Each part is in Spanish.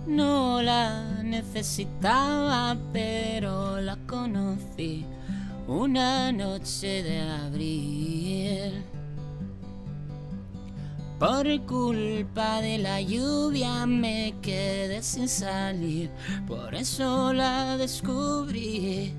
No la necesitaba, pero la conocí una noche de abril. Por culpa de la lluvia me quedé sin salir, por eso la descubrí.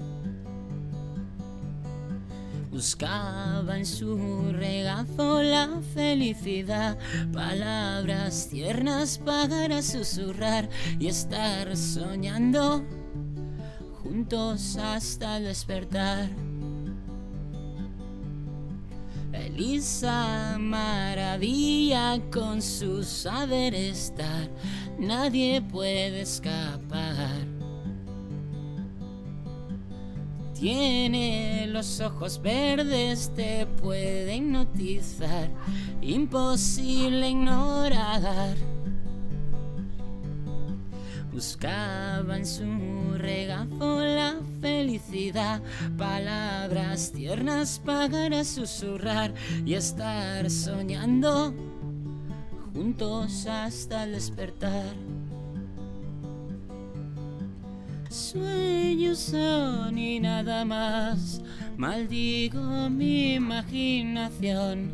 Buscaba en su regazo la felicidad, palabras tiernas para susurrar y estar soñando juntos hasta el despertar. Elisa maravilla con su saber estar, nadie puede escapar. Tiene los ojos verdes, te puede hipnotizar, imposible ignorar. Buscaba en su regazo la felicidad, palabras tiernas para susurrar y estar soñando juntos hasta el despertar. Sueños son y nada más, maldigo mi imaginación.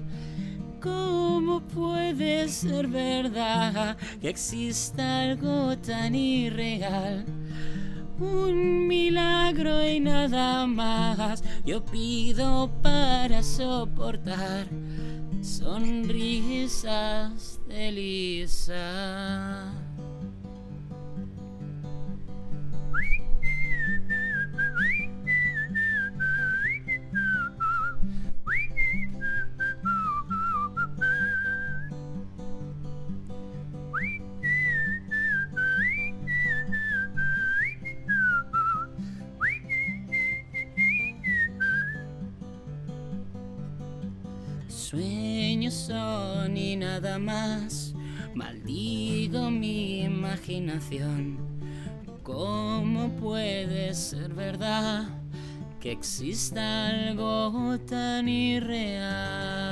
¿Cómo puede ser verdad que exista algo tan irreal? Un milagro y nada más yo pido para soportar sonrisas de Elisa. Sueños son y nada más, maldigo mi imaginación. ¿Cómo puede ser verdad que exista algo tan irreal?